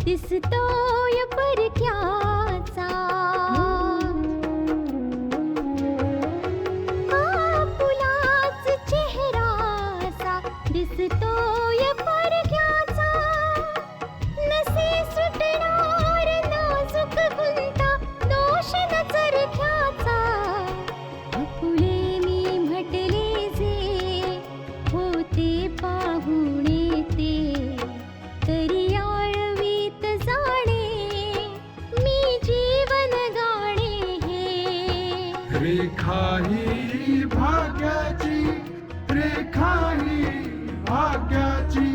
दिसतोय परक्याचा फुलाच चेहराचा दिसतोय परक्याचा नसे सुटणार नाजूक गुंता दोष न चरख्याचा फुले मी म्हटले जे होते पाहुणे ते तरी रेखा ही भाग्याची, रेखा ही भाग्याची,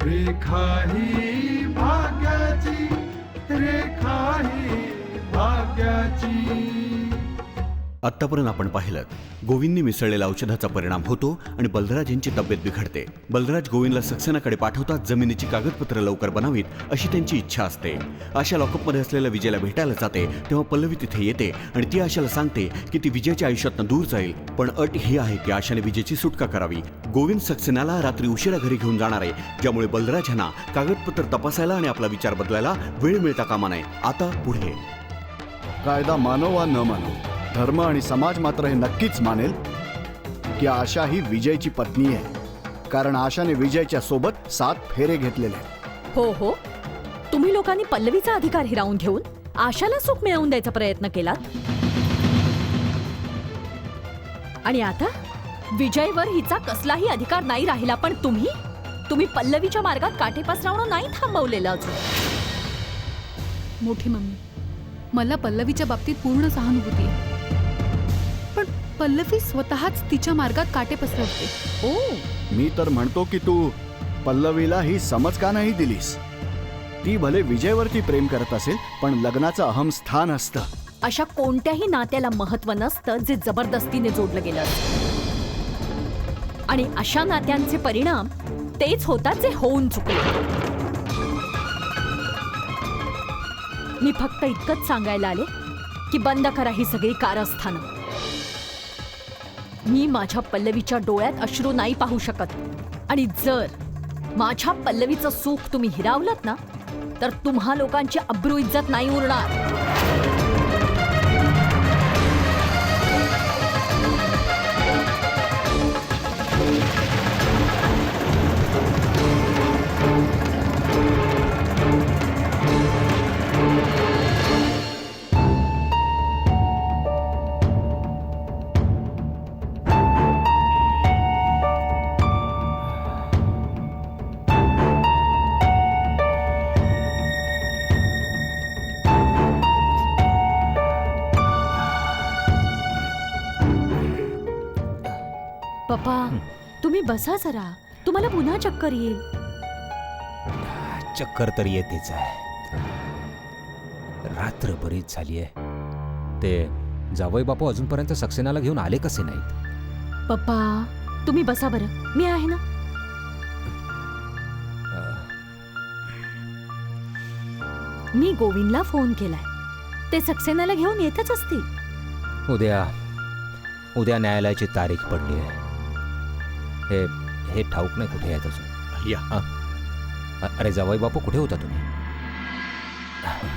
रेखा ही भाग्याची, रेखा ही भाग्याची. आत्तापर्यंत आपण पाहिलं गोविंदने मिसळलेल्या औषधाचा परिणाम होतो आणि बलराज यांची तब्येत बिघडते. बलराज गोविंदला सक्सेनाकडे पाठवतात जमिनीची कागदपत्र लवकर बनावीत अशी त्यांची इच्छा असते. आशा लॉकअपमध्ये असलेल्या विजयला भेटायला जाते तेव्हा पल्लवी तिथे येते आणि ती आशाला सांगते की ती विजयच्या आयुष्यातनं दूर जाईल, पण अट ही आहे की आशाने विजयची सुटका करावी. गोविंद सक्सेनाला रात्री उशिरा घरी घेऊन जाणार आहे, ज्यामुळे बलराज यांना कागदपत्र तपासायला आणि आपला विचार बदलायला वेळ मिळता कामा नये. आता पुढे कायदा मानो वा न मानो, धर्म आणि समाज मात्र हे नक्कीच मानेल की आशा ही विजयची पत्नी आहे, कारण आशाने विजयच्या सोबत 7 फेरे घेतलेले आहेत. हो हो, तुम्ही लोकांनी पल्लवीचा अधिकार हिरावून घेऊन आशाला सुख मिळवून द्यायचा प्रयत्न केलात आणि आता विजयवर हिचा कसलाही अधिकार नाही राहिला. पण तुम्ही पल्लवीच्या मार्गात काटे पसरवणं नाही थांबवलेलं अजून. मोठी मम्मी, मला पल्लवीच्या बाबतीत पूर्ण सहानुभूती आहे, पण पल्लवी स्वतःच तिच्या मार्गात काटे पसरवते. ओ, मी तर म्हणतो की तू पल्लवीला ही समज का नाही दिलीस? ती भले विजयवरती प्रेम करत असेल, पण लग्नाचं अहम स्थान असतं. अशा कोणत्याही नात्याला महत्व नसतं जे जबरदस्तीने जोडलं गेलं असतं, आणि अशा नात्यांचे परिणाम तेच होतात जे होऊन चुकले. मी फक्त इतकंच सांगायला आले की बंद करा ही सगळी कारस्थानं. मी माझ्या पल्लवीच्या डोळ्यात अश्रू नाही पाहू शकत, आणि जर माझ्या पल्लवीचं सुख तुम्ही हिरावलत ना, तर तुम्हा लोकांची अब्रू इज्जत नाही उरणार. पप्पा, तुम्ही बसा जरा, तुम्हाला पुन्हा चक्कर येईल. चक्कर तर येतेच आहे. रात्र बरीच झाली आहे. ते जावई बापू अजूनपर्यंत सक्सेनाला घेऊन आले कसे नाहीत? पप्पा, तुम्ही बसा बरं, मी आहे ना. मी गोविंदला फोन केलाय, ते सक्सेनाला घेऊन येतच असतील. उद्या न्यायालयाची तारीख पडली आहे. हे ठाऊक नाही कुठे आहेत अजून. या. अरे जावई बापू, कुठे होता तुम्ही?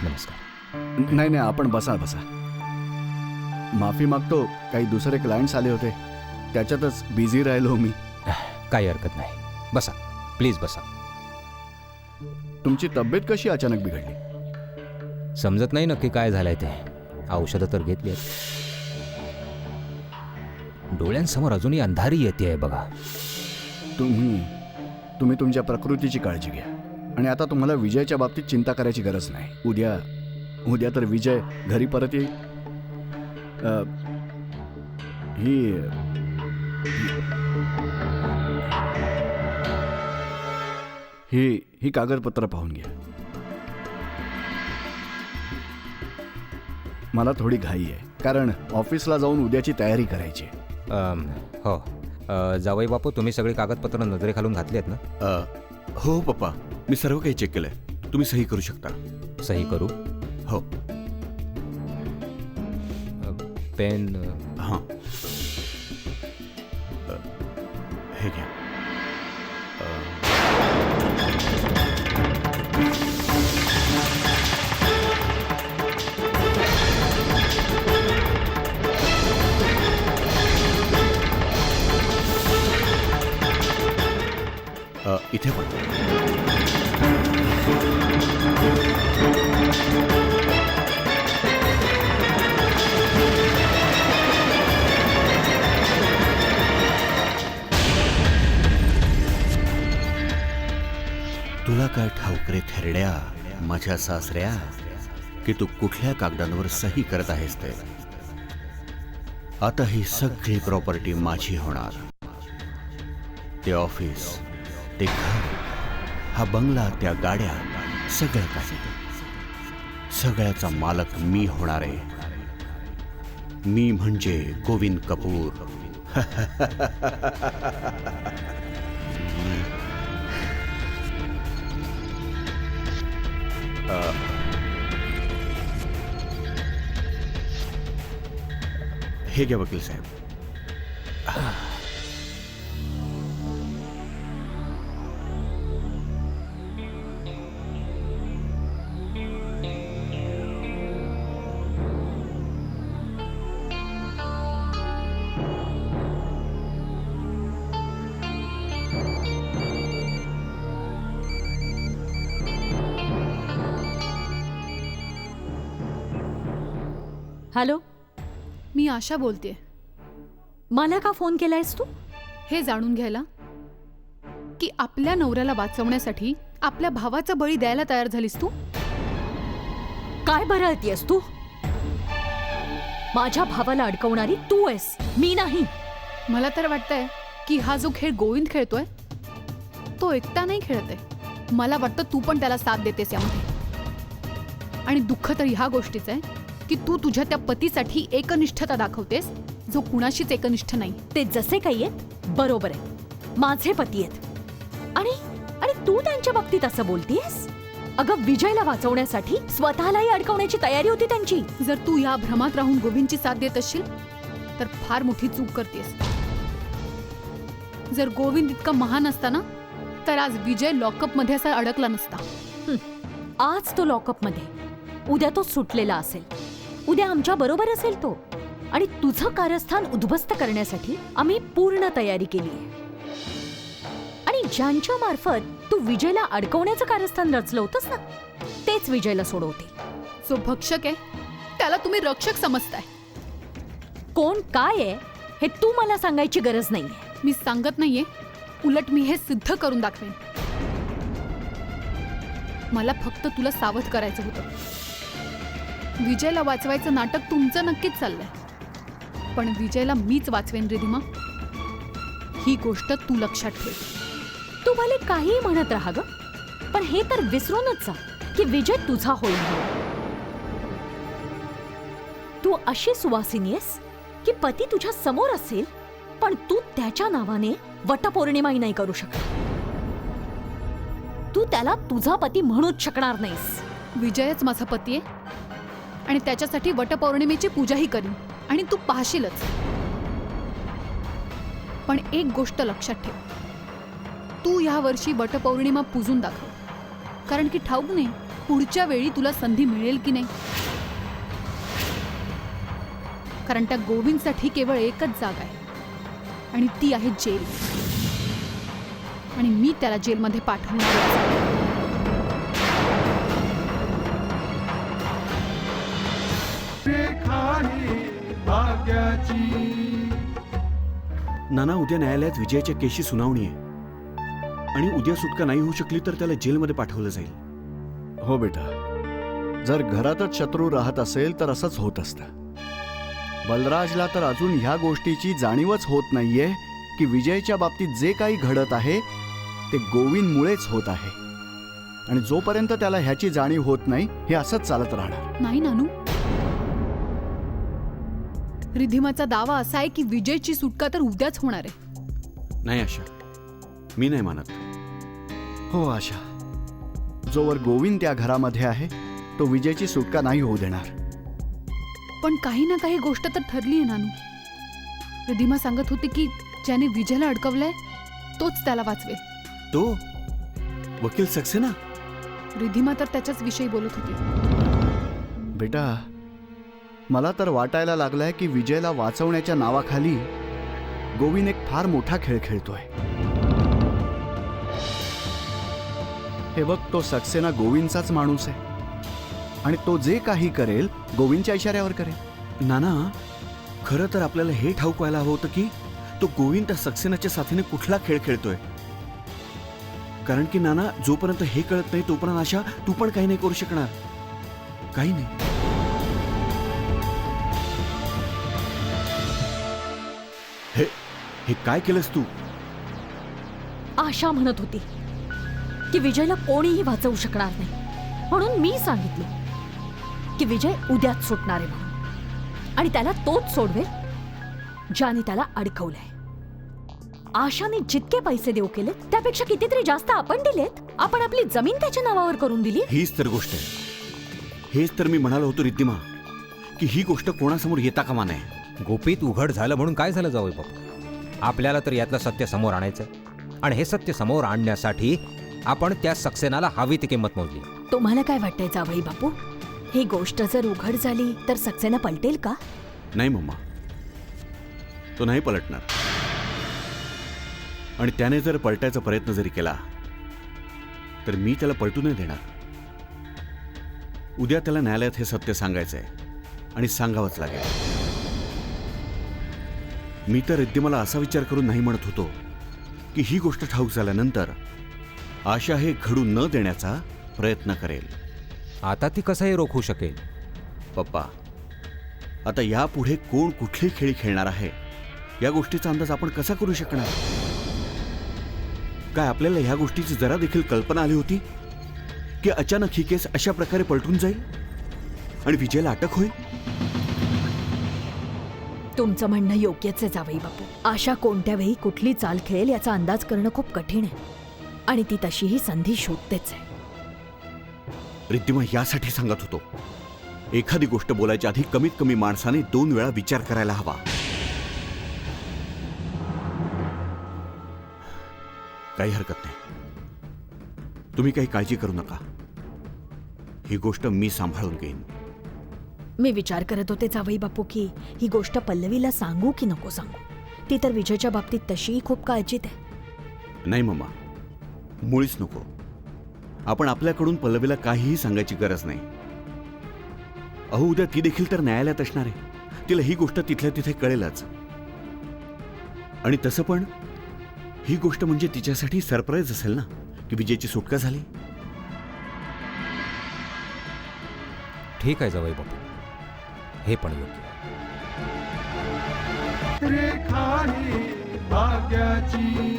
नमस्कार. नाही, आपण बसा. माफी मागतो, काही दुसरे क्लायंट्स आले होते, त्याच्यातच बिझी राहिलो मी. काही हरकत नाही, बसा प्लीज बसा. तुमची तब्येत कशी अचानक बिघडली? समजत नाही नक्की काय झालंय ते. औषधं तर घेतली आहेत. डोळ्यांसमोर अजूनही अंधारी येते बघा. तुम्ही तुमच्या प्रकृतीची काळजी घ्या. आणि आता तुम्हाला विजयच्या बाबतीत चिंता करायची गरज नाही. उद्या तर विजय घरी परत येईल. ही कागदपत्र पाहून घ्या. मला थोडी घाई आहे कारण ऑफिसला जाऊन उद्याची तयारी करायची. हो जावई बापू, तुम्ही सगळी कागदपत्र नजरे खालून घातली आहेत ना? हो पप्पा, मी सर्व काही चेक केलंय. तुम्ही सही करू शकता. सही करू? हो. पेन? हां, हे घ्या. इथे पण. तुला काय ठाऊक रे थेरड्या माझ्या सासऱ्या की तू कुठल्या कागदांवर सही करत आहेस ते. आता ही सगळी प्रॉपर्टी माझी होणार. ते ऑफिस, ते घर, हा बंगला, त्या गाड्या, सगळं काही, सगळ्याचा मालक मी होणार आहे. मी म्हणजे गोविंद कपूर. हे घ्या वकील साहेब. हॅलो, मी आशा बोलतेय. मला का फोन केलायस तू? हे जाणून घ्यायला की आपल्या नवऱ्याला वाचवण्यासाठी आपल्या भावाचा बळी द्यायला तयार झालीस तू. काय बरळतीयस तू? माझ्या भावाला अडकवणारी तू आहेस, मी नाही. मला तर वाटतंय की हा जो खेळ गोविंद खेळतोय तो एकटा नाही खेळत आहे. मला वाटतं तू पण त्याला साथ देतेस यामध्ये. आणि दुःख तर ह्या गोष्टीचं आहे की तू तुझ्या त्या पतीसाठी एकनिष्ठता दाखवतेस जो कुणाशीच एकनिष्ठ नाही. ते जसे काही आहेत बरोबर आहे, माझे पती आहेत. आणि तू त्यांच्या बाबतीत असं बोलतीयस? अगं, विजयला वाचवण्यासाठी स्वतःलाही अडकवण्याची तयारी होती त्यांची. जर तू या भ्रमात राहून गोविंदची साथ देत असशील तर फार मोठी चूक करतेस. जर गोविंद इतका महान असता ना तर आज विजय लॉकअप मध्ये असा अडकला नसता. आज तो लॉकअप मध्ये, उद्या तो सुटलेला असेल, उद्या आमच्या बरोबर असेल तो. आणि तुझं कारस्थान उद्ध्वस्त करण्यासाठी आम्ही पूर्ण तयारी केली आहे. आणि ज्यांच्या मार्फत तू विजयला अडकवण्याचं कारस्थान रचलं होतंस ना, तेच विजयला सोडवतील. जो भक्षक आहे त्याला तुम्ही रक्षक समजताय. कोण काय आहे हे तू मला सांगायची गरज नाहीये. मी सांगत नाहीये, उलट मी हे सिद्ध करून दाखवेन. मला फक्त तुला सावध करायचं होतं. विजयला वाचवायचं नाटक तुमचं नक्कीच चाललंय, पण विजयला मीच वाचवेन रिधिमा. ही गोष्ट तू लक्षात ठेव. तू भले काही म्हणत राहा ग, पण हे तर विसरूनच जा की विजय तुझा होईल म्हणून. तू अशी सुवासिनी आहेस की पती तुझ्या समोर असेल पण तू त्याच्या नावाने वटपौर्णिमाही नाही करू शकत. तू त्याला तुझा पती म्हणूच शकणार नाहीस. विजयच माझा पती आहे आणि त्याच्यासाठी वटपौर्णिमेची पूजाही करीन आणि तू पाहशीलच. पण एक गोष्ट लक्षात ठेव, तू या वर्षी वटपौर्णिमा पूजून दाखव. कारण की ठाऊक नाही पुढच्या वेळी तुला संधी मिळेल की नाही. कारण त्या गोविंदसाठी केवळ एकच जागा आहे आणि ती आहे जेल. आणि मी त्याला जेलमध्ये पाठवणार. रेखा ही भाग्याची. नाना, उद्या न्यायालयात विजयाच्या केसची सुनावणी आहे आणि उद्या सुटका नाही होऊ शकली तर त्याला जेलमध्ये पाठवलं जाईल. हो बेटा, जर घरातच शत्रू राहत असेल तर असंच होत असतं. बलराजला तर अजून ह्या गोष्टीची जाणीवच होत नाहीये की विजयच्या बाबतीत जे काही घडत आहे ते गोविंदमुळेच होत आहे. आणि जोपर्यंत त्याला ह्याची जाणीव होत नाही हे असंच चालत राहणार. नाही नानू, रिधिमाचा दावा असा आहे की विजयची सुटका तर उद्याच होणार आहे. नाही आशा, मी नाही मानत. हो आशा, जोवर गोविंद त्या घरामध्ये आहे तो विजयची सुटका नाही होऊ देणार. पण काही ना काही गोष्ट तर ठरली आहे नानू. रिधिमा सांगत होती की ज्याने विजयला अडकवलंय तोच त्याला वाचवेल. तो वकील सक्सेना? रिधिमा तर त्याच्याच विषयी बोलत होती. बेटा, मला तर वाटायला लागलंय की विजयला वाचवण्याच्या नावाखाली गोविंद एक फार मोठा खेळ खेळतोय. हे बघ, तो सक्सेना गोविंदचाच माणूस आहे आणि तो जे काही करेल गोविंदच्या इशाऱ्यावर करेल. नाना, खरं तर आपल्याला हे ठाऊक व्हायला हवं होतं की तो गोविंद त्या सक्सेनाच्या साथीने कुठला खेळ खेळतोय. कारण की नाना, जोपर्यंत हे कळत नाही तोपर्यंत आशा तू पण काही नाही करू शकणार. काही नाही. हे हे काय केलंस तू? आशा म्हणत होती की विजयला कोणीही वाचवू शकणार नाही, म्हणून मी सांगितलं की विजय उद्याच सुटणार आहे म्हणून, आणि त्याला तोच सोडवेल ज्याने त्याला अडकवलंय. आशाने जितके पैसे देऊ केले त्यापेक्षा कितीतरी जास्त आपण दिलेत. आपण आपली जमीन त्याच्या नावावर करून दिली. हीच तर गोष्ट आहे. हेच तर मी म्हणालो होतो रिद्धिमा की ही गोष्ट कोणासमोर येता कामा नये. गोपीत उघड झालं म्हणून काय झालं जावई बापू? आपल्याला तर यातलं सत्य समोर आणायचं, आणि हे सत्य समोर आणण्यासाठी आपण त्या सक्सेनाला हवी ती किंमत मोजली. तुम्हाला काय वाटतंय जावई बापू, ही गोष्ट जर उघड झाली तर सक्सेना पलटेल का? नाही मम्मा, तो नाही पलटणार. आणि त्याने जर पलटायचा प्रयत्न जरी केला तर मी त्याला पलटू नाही देणार. उद्या त्याला न्यायालयात हे सत्य सांगायचंय आणि सांगावंच लागेल. मी तर रिद्धिमाला असा विचार करून नाही म्हणत होतो की ही गोष्ट ठाऊक झाल्यानंतर आशा हे घडू न देण्याचा प्रयत्न करेल. आता ती कसंही रोखू शकेल. पप्पा, आता यापुढे कोण कुठली खेळी खेळणार आहे या गोष्टीचा अंदाज आपण कसा करू शकणार? काय आपल्याला ह्या गोष्टीची जरा देखील कल्पना आली होती की अचानक ही केस अशा प्रकारे पलटून जाईल आणि विजयला अटक होईल? तुमचं म्हणणं योग्यच आहे जावई बापू. आशा कोणत्या वेळी कुठली चाल खेळेल याचा अंदाज करणं खूप कठीण आहे, आणि ती तशीही संधी शोधतेच आहे. रिद्धिमा, यासाठी सांगत होतो, एखादी गोष्ट बोलायच्या आधी कमीत कमी माणसाने 2 वेळा विचार करायला हवा. काही हरकत नाही, तुम्ही काही काळजी करू नका. ही गोष्ट मी सांभाळून घेईन. मी विचार करत होते जावई बापू की ही गोष्ट पल्लवीला सांगू की नको सांगू. ती तर विजयच्या बाबतीत तशीही खूप काळजीत आहे. नाही मम्मा, मुळीच नको. आपण आपल्याकडून पल्लवीला काहीही सांगायची गरज नाही. अहो, उद्या ती देखील तर न्यायालयात असणार आहे. तिला ही गोष्ट तिथल्या तिथे कळेलच. आणि तसं पण ही गोष्ट म्हणजे तिच्यासाठी सरप्राईज असेल ना की विजयची सुटका झाली. ठीक आहे जावई बापू, हे पण योग्य. रेखा ही भाग्याची.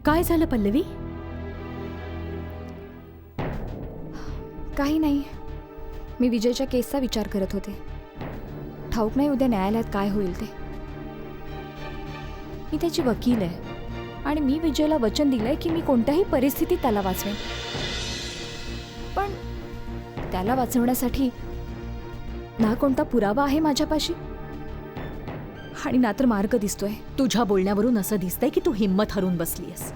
काय झालं पल्लवी? काही नाही, मी विजयच्या केसचा विचार करत होते. ठाऊक नाही उद्या न्यायालयात काय होईल ते. मी त्याची वकील आहे आणि मी विजयला वचन दिलंय की मी कोणत्याही परिस्थितीत त्याला वाचवेन. पण त्याला वाचवण्यासाठी ना कोणता पुरावा आहे माझ्यापाशी, आणि ना तर मार्ग दिसतोय. तुझ्या बोलण्यावरून असं दिसतंय की तू हिंमत हरून बसलीयस.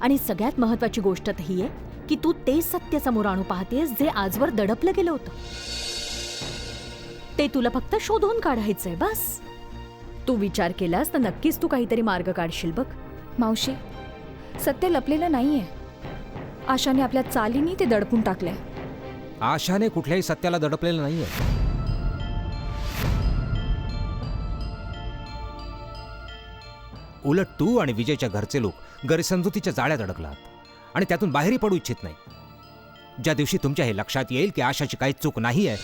आणि सगळ्यात महत्वाची गोष्ट तर ही आहे की तू ते सत्य समोर आणू पाहतेस जे आजवर दडपलं गेलं होतं. ते तुला फक्त शोधून काढायचंय बस. तू विचार केलास तर नक्कीच तू काहीतरी मार्ग काढशील बघ. मावशी, सत्य लपलेलं नाहीये. आशाने आपल्या चालीनी ते दडपून टाकलंय. आशाने कुठल्याही सत्याला दडपलेलं नाहीये. उलट तू आणि विजयच्या घरचे लोक गैरसमजुतीच्या जाळ्यात अडकलात आणि त्यातून बाहेरही पडू इच्छित नाही. ज्या दिवशी तुमच्या हे लक्षात येईल की आशाची काही चूक नाही आहे,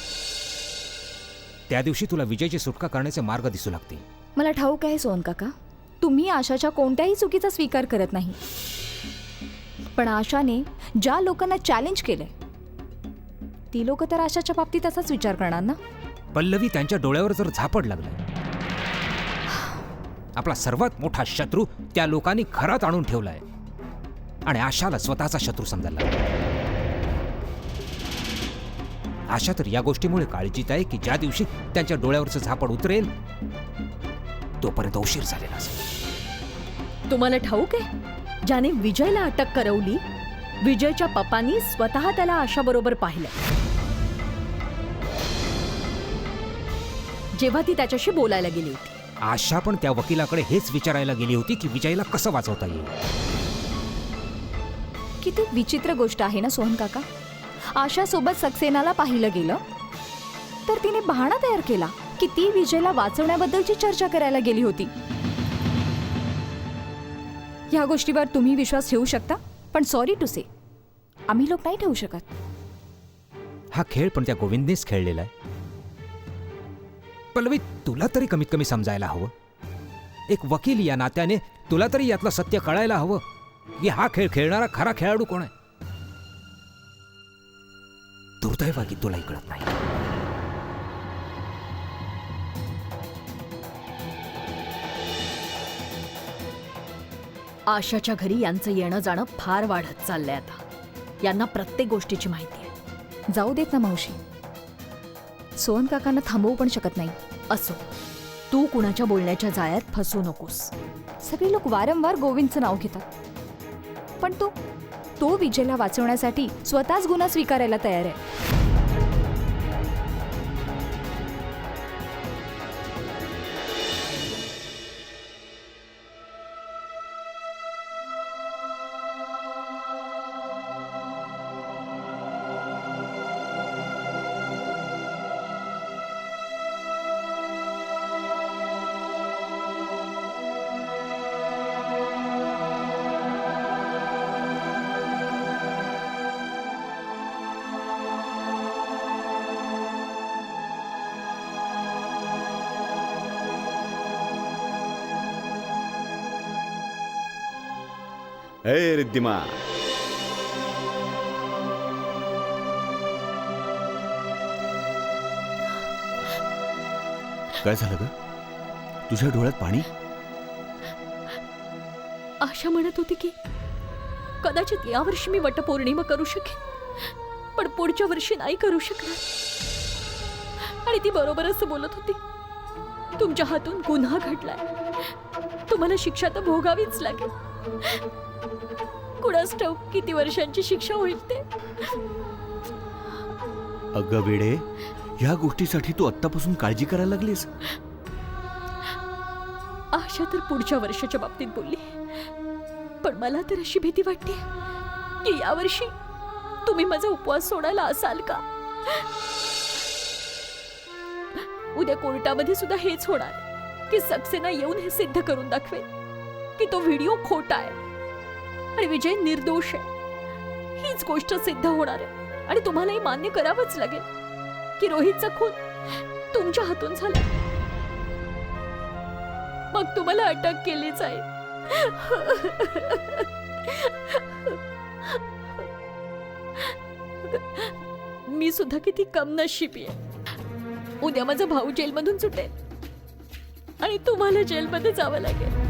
त्या दिवशी तुला विजयची सुटका करण्याचे मार्ग दिसू लागतील. मला ठाऊक आहे सोहन काका, तुम्ही आशाच्या कोणत्याही चुकीचा स्वीकार करत नाही. पण आशाने ज्या लोकांना चॅलेंज केलंय ती लोक तर आशाच्या बाबतीत असाच विचार करणार ना. पल्लवी, त्यांच्या डोळ्यावर जर झापड लागलं, आपला सर्वात मोठा शत्रू त्या लोकांनी घरात आणून ठेवलाय आणि आशाला स्वतःचा शत्रू समजायला लागला. आशा तर या गोष्टीमुळे काळजीत आहे की ज्या दिवशी त्यांच्या डोळ्यावरचं झापड उतरेल तोपर्यंत उशीर झालेला असेल. तुम्हाला ठाऊक आहे, ज्याने विजयला अटक करवली, विजयच्या पप्पांनी स्वतः त्याला आशाबरोबर पाहिलं जेव्हा ती त्याच्याशी बोलायला गेली होती. आशा पण त्या वकिलाकडे हेच विचारायला गेली होती की विजयला कसं वाचवता येईल. किती विचित्र गोष्ट आहे ना सोहन काका. आशासोबत सक्सेनाला पाहिलं गेलं तर तिने बहाणा तयार केला की ती विजयला वाचवण्याबद्दलची चर्चा करायला गेली होती. या गोष्टीवर तुम्ही विश्वास ठेवू शकता, पण सॉरी टू से आम्ही लोक नाही ठेवू शकत. हा खेळ पण त्या गोविंदनेच खेळलेला आहे. पल्लवी, तुला तरी कमीत कमी समजायला हवं. एक वकील या नात्याने तुला तरी यातलं सत्य कळायला हवं की हा खेळ खेळणारा खरा खेळाडू कोण आहे. दुर्दैव की तुलाही कळत नाही. आशाच्या घरी यांचं येणं जाणं फार वाढत चाललंय आता. यांना प्रत्येक गोष्टीची माहिती आहे. जाऊ देत ना मावशी, सोहन काकांना थांबवू पण शकत नाही. असो, तू कुणाच्या बोलण्याच्या जाळ्यात फसू नकोस. सगळे लोक वारंवार गोविंदचं नाव घेतात, पण तो विजयला वाचवण्यासाठी स्वतःच गुन्हा स्वीकारायला तयार आहे. ए रिद्धिमा, काय झालं ग? तुझ्या डोळ्यात पाणी? आशा म्हणत होती की कदाचित यावर्षी मी वटपौर्णिमा करू शकेन, पण पुढच्या वर्षी नाही करू शकणार. आणि ती बरोबर असं बोलत होती. तुमच्या हातून गुन्हा घडलाय, तुम्हाला शिक्षा तर भोगावीच लागेल. कुणास ठाऊक किती वर्षांची शिक्षा होईल ते. अगं वेडे, ह्या गोष्टीसाठी तू आत्तापासून काळजी करायला लागलीस? आशा तर पुढच्या वर्षाच्या बाबतीत बोलली, पण मला तर अशी भीती वाटते की यावर्षी तुम्ही माझा उपवास सोडायला असाल का? उद्या कोर्टामध्ये सुद्धा हेच होणार की सक्सेना येऊन हे सिद्ध करून दाखवेल की तो व्हिडिओ खोटा आहे आणि विजय निर्दोष आहे. हीच गोष्ट सिद्ध होणार आहे आणि तुम्हालाही मान्य करावंच लागेल की रोहितचा खून तुमच्या हातून झाला. मग तुम्हाला अटक केली जाईल. मी सुद्धा किती कम नशिबी आहे. उद्या माझा भाऊ जेलमधून सुटेल आणि तुम्हाला जेलमध्ये जावं लागेल.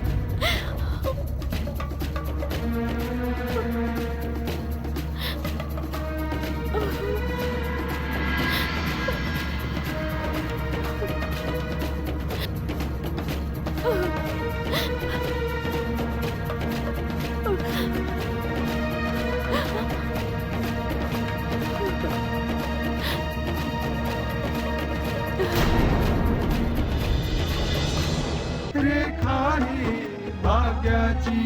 भाग्याची.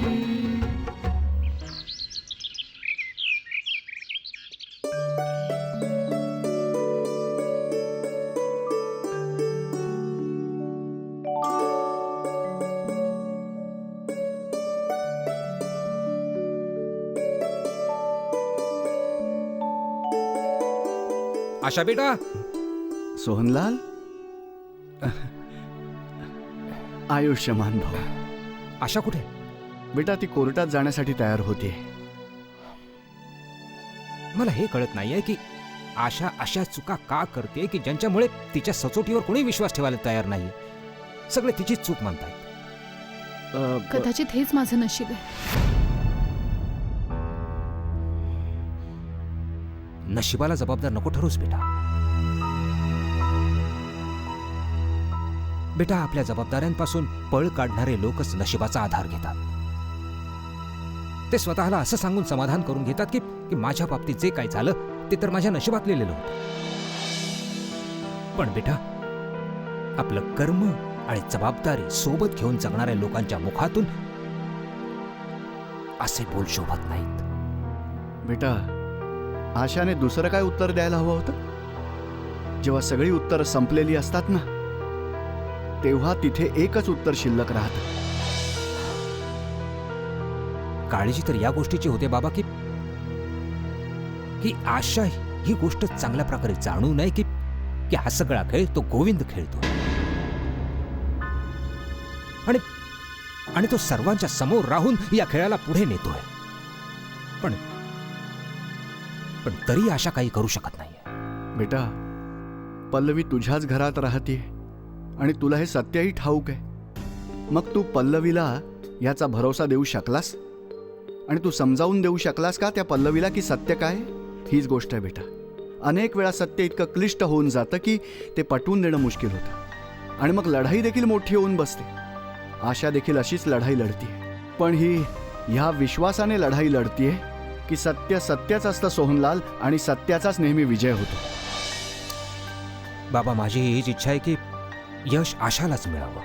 आशा बेटा, सोहनलाल, आयुष्यमान भाऊ. आशा कुठे? बेटा ती कोर्टात जाण्यासाठी तयार होती. मला हे कळत नाहीये की आशा अशा चुका का करते की ज्यांच्यामुळे तिच्या सचोटीवर कोणी विश्वास ठेवायला तयार नाही. सगळे तिची चूक म्हणतायत. कदाचित हेच माझं नशीब आहे. नशिबाला जबाबदार नको ठरूस बेटा. बेटा, आपल्या जबाबदाऱ्यांपासून पळ काढणारे लोकच नशिबाचा आधार घेतात. ते स्वतःला असं सांगून समाधान करून घेतात की माझ्या बाबतीत जे काही झालं ते तर माझ्या नशिबात लिहिलेलं होतं. पण बेटा, आपलं कर्म आणि जबाबदारी सोबत घेऊन जगणाऱ्या लोकांच्या मुखातून असे बोल शोभत नाहीत. बेटा, आशाने दुसरं काय उत्तर द्यायला हवं होतं? जेव्हा सगळी उत्तरं संपलेली असतात ना, तेव्हा तिथे एकच उत्तर शिल्लक राहतं. काळजी तर या गोष्टीची होते बाबा की आशा ही गोष्ट चांगल्या प्रकारे जाणू नये की हा सगळा खेळ तो गोविंद खेळतो आणि तो सर्वांच्या समोर राहून या खेळाला पुढे नेतोय. पण तरी आशा काही करू शकत नाहीये. बेटा, पल्लवी तुझ्याच घरात राहते आणि तुला हे सत्यही ठाऊक आहे. मग तू पल्लवीला याचा भरोसा देऊ शकलास आणि तू समजावून देऊ शकलास का त्या पल्लवीला की सत्य काय? हीच गोष्ट आहे बेटा. अनेक वेळा सत्य इतकं क्लिष्ट होऊन जातं की ते पटवून देणं मुश्किल होतं आणि मग लढाई देखील मोठी होऊन बसते. आशा देखील अशीच लढाई लढतीये, पण ही ह्या विश्वासाने लढाई लढतीये की सत्य सत्यच असतं सोहनलाल, आणि सत्याचाच नेहमी विजय होतो. बाबा, माझी हीच इच्छा आहे की यश आशालाच मिळावं.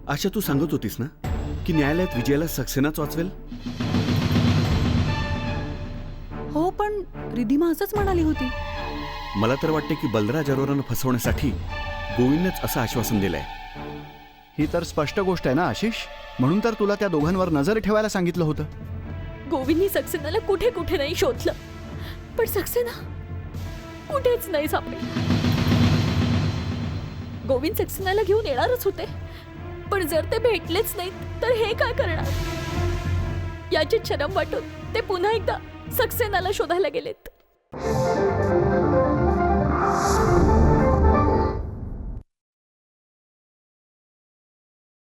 आशा, तू सांगत होतीस ना की न्यायालयात विजयाला सक्सेनाच वाचवेल? हो, पण रिधिमा असंच म्हणाली होती. मला तर वाटते की बलराज अरोरानं फसवण्यासाठी गोविंदनेच असं आश्वासन दिलंय. ही तर स्पष्ट गोष्ट आहे ना आशिष. म्हणून तर तुला त्या दोघांवर नजर ठेवायला सांगितलं होतं. गोविंदनी सक्सेनाला कुठे कुठे नाही शोधलं, पण सक्सेना कुठेच नाही सापडली. गोविंद सक्सेनाला घेऊन येणारच होते, पण जर ते भेटलेच नाहीत तर हे काय करणार याची शरम वाटून ते पुन्हा एकदा सक्सेनाला शोधायला गेलेत.